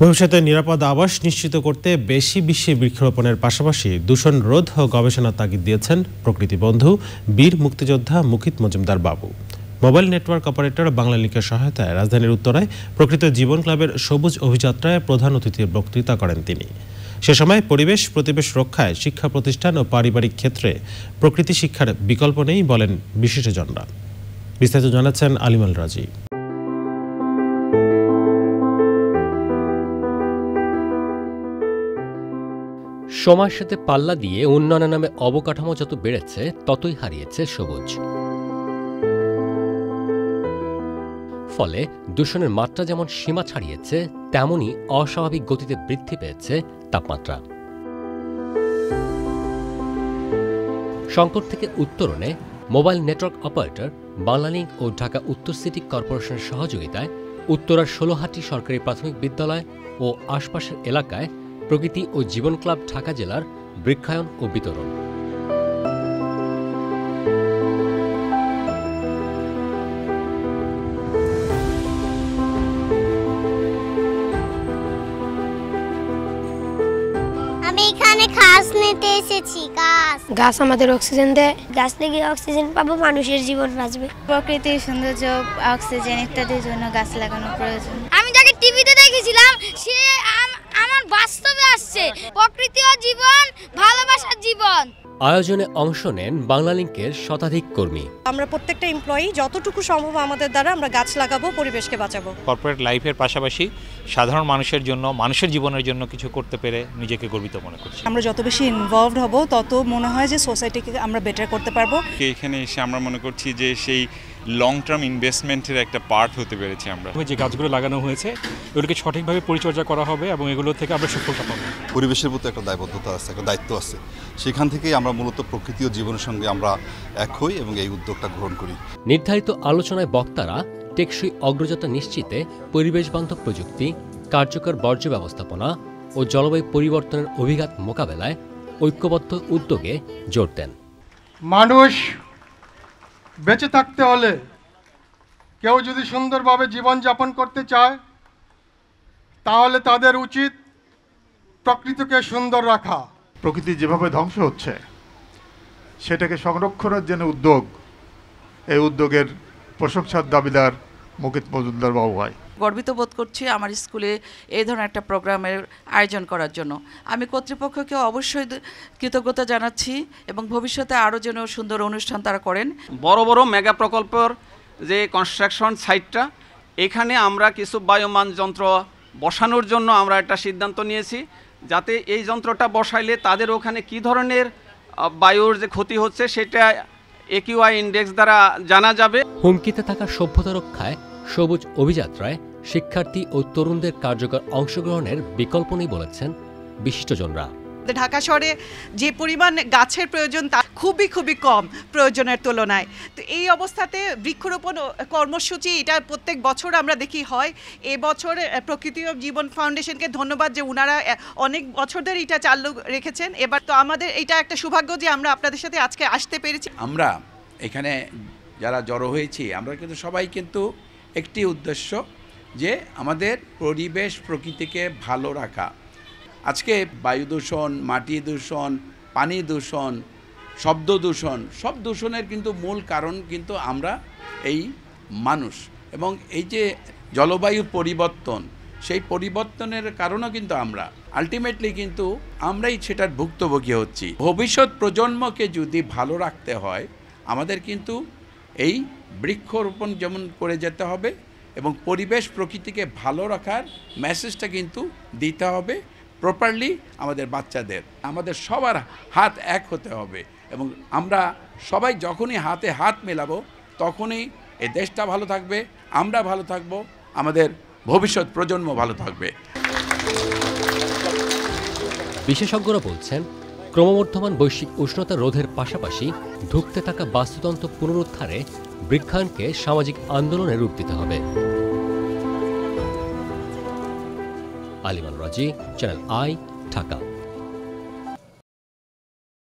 ভবিষ্যতে নিরাপদ আবাস নিশ্চিত করতে বেশি বৃক্ষরোপণের পাশাপাশি দূষণ রোধ ও গবেষণার তাগিদ দিয়েছেন প্রকৃতি বন্ধু বীর মুক্তিযোদ্ধা মুকিত মজুমদার বাবু। মোবাইল নেটওয়ার্ক অপারেটর বাংলালিংকের সহায়তায় রাজধানীর উত্তরায় প্রকৃত জীবন ক্লাবের সবুজ অভিযাত্রায় প্রধান অতিথির বক্তৃতা করেন তিনি। সে সময় পরিবেশ প্রতিবেশ রক্ষায় শিক্ষা প্রতিষ্ঠান ও পারিবারিক ক্ষেত্রে প্রকৃতি শিক্ষার বিকল্প নেই বলেন বিশিষ্টজনরা। বিস্তারিত জানাচ্ছেন আলিমাল রাজি। সময়ের সাথে পাল্লা দিয়ে উন্নয়নের নামে অবকাঠামো যত বেড়েছে ততই হারিয়েছে সবুজ। ফলে দূষণের মাত্রা যেমন সীমা ছাড়িয়েছে, তেমনই অস্বাভাবিক গতিতে বৃদ্ধি পেয়েছে তাপমাত্রা। সংকট থেকে উত্তরণে মোবাইল নেটওয়ার্ক অপারেটর বাংলালিংক ও ঢাকা উত্তর সিটি কর্পোরেশনের সহযোগিতায় উত্তরার ১৬হাটি সরকারি প্রাথমিক বিদ্যালয় ও আশপাশের এলাকায় প্রকৃতি ও জীবন ক্লাব ঢাকা জেলার বৃক্ষায়ন ও বিতরণ। আমি এখানে ঘাস নিতে এসেছি। গাছ আমাদের অক্সিজেন দেয়, গাছ থেকে অক্সিজেন পাবো, মানুষের জীবন বাঁচবে। প্রকৃতির সৌন্দর্য, অক্সিজেন ইত্যাদির জন্য গাছ লাগানো প্রয়োজন। আমি যাকে টিভিতে দেখেছিলাম সে আমার বাস্তবে আসছে। প্রকৃতি ও জীবন, ভালোবাসার জীবন। আয়োজনে অংশ নেন বাংলালিংকের শতাধিক কর্মী। আমরা প্রত্যেকটা এমপ্লয়ি যতটুকু সম্ভব আমাদের দ্বারা আমরা গাছ লাগাবো, পরিবেশকে বাঁচাবো। কর্পোরেট লাইফের পাশাপাশি সাধারণ মানুষের জন্য, মানুষের জীবনের জন্য কিছু করতে পেরে নিজেকে গর্বিত মনে করছি। আমরা যত বেশি ইনভলভড হব তত মনে হয় যে সোসাইটিকে আমরা বেটার করতে পারবো। এখানে এসে আমরা মনে করছি যে সেই লং টার্ম ইনভেস্টমেন্টের একটা পার্ট হতে পেরেছি আমরা। যে গাছগুলো লাগানো হয়েছে এগুলোকে সঠিকভাবে পরিচর্যা করা হবে এবং এগুলো থেকে আমরা সফলতা পাবো। পরিবেশের প্রতি একটা দায়বদ্ধতা আছে, একটা দায়িত্ব আছে। সেখান থেকেই আমরা মূলত প্রকৃতি ও জীবনের সঙ্গে আমরা এক হই এবং এই উদ্যোগটা গ্রহণ করি। নির্ধারিত আলোচনায় বক্তারা টেকসই অগ্রযাত্রা নিশ্চিতে পরিবেশ বান্ধব প্রযুক্তি, কার্যকর বর্জ্য ব্যবস্থাপনা ও জলবায়ু পরিবর্তনের অভিঘাত মোকাবেলায় ঐক্যবদ্ধ উদ্যোগে জোর দেন। মানুষ বেঁচে থাকতে হলে, কেউ যদি সুন্দরভাবে জীবনযাপন করতে চায়, তাহলে তাদের উচিত প্রকৃতিকে সুন্দর রাখা। প্রকৃতি যেভাবে ধ্বংস হচ্ছে সেটাকে সংরক্ষণের জন্য উদ্যোগ, এই উদ্যোগের প্রশংসার দাবিদার মুকিত মজুমদার বাবু ভাই। গর্বিত বোধ করছি আমার স্কুলে এই ধরনের একটা প্রোগ্রামের আয়োজন করার জন্য। আমি কর্তৃপক্ষকে অবশ্যই কৃতজ্ঞতা জানাচ্ছি এবং ভবিষ্যতে আরও যেন সুন্দর অনুষ্ঠান তারা করেন। বড় বড় মেগা প্রকল্পের যে কনস্ট্রাকশন সাইটটা, এখানে আমরা কিছু বায়ুমান যন্ত্র বসানোর জন্য আমরা একটা সিদ্ধান্ত নিয়েছি, যাতে এই যন্ত্রটা বসাইলে তাদের ওখানে কী ধরনের বায়ুর যে ক্ষতি হচ্ছে সেটা একিউআই ইন্ডেক্স দ্বারা জানা যাবে। হুমকিতে থাকা সভ্যতা রক্ষায় সবুজ অভিযাত্রায় শিক্ষার্থী ও তরুণদের কার্যকর অংশগ্রহণের বিকল্প নেই বলেছেন বিশিষ্টজনরা। ঢাকা শহরে যে পরিমাণ গাছের প্রয়োজন তা খুবই কম প্রয়োজনের তুলনায়। তো এই অবস্থাতে বৃক্ষরোপণ কর্মসূচি এটা প্রত্যেক বছর আমরা দেখি হয়। এবছর প্রকৃতি ও জীবন ফাউন্ডেশনকে ধন্যবাদ যে ওনারা অনেক বছর ধরে এটা চালু রেখেছেন। এবার তো আমাদের এটা একটা সৌভাগ্য যে আমরা আপনাদের সাথে আজকে আসতে পেরেছি। আমরা এখানে যারা জড়ো হয়েছি, আমরা কিন্তু সবাই কিন্তু একটি উদ্দেশ্য, যে আমাদের পরিবেশ প্রকৃতিকে ভালো রাখা। আজকে বায়ু দূষণ, মাটি দূষণ, পানি দূষণ, শব্দ দূষণ, সব দূষণের কিন্তু মূল কারণ কিন্তু আমরা এই মানুষ। এবং এই যে জলবায়ু পরিবর্তন, সেই পরিবর্তনের কারণও কিন্তু আমরা আলটিমেটলি কিন্তু আমরাই সেটার ভুক্তভোগী হচ্ছি। ভবিষ্যৎ প্রজন্মকে যদি ভালো রাখতে হয়, আমাদের কিন্তু এই বৃক্ষরোপণ যেমন করে যেতে হবে এবং পরিবেশ প্রকৃতিকে ভালো রাখার মেসেজটা কিন্তু দিতে হবে প্রপারলি আমাদের বাচ্চাদের। আমাদের সবার হাত এক হতে হবে এবং আমরা সবাই যখনই হাতে হাত মেলাবো তখনই এই দেশটা ভালো থাকবে, আমরা ভালো থাকব, আমাদের ভবিষ্যৎ প্রজন্ম ভালো থাকবে। বিশেষজ্ঞরা বলছেন, ক্রমবর্ধমান বৈশ্বিক উষ্ণতা রোধের পাশাপাশি ধুঁকতে থাকা বাস্তুতন্ত্র পুনরুদ্ধারে বৃক্ষায়নকে সামাজিক আন্দোলনের রূপ দিতে হবে। আলিমান রাজি, চ্যানেল আই, ঢাকা।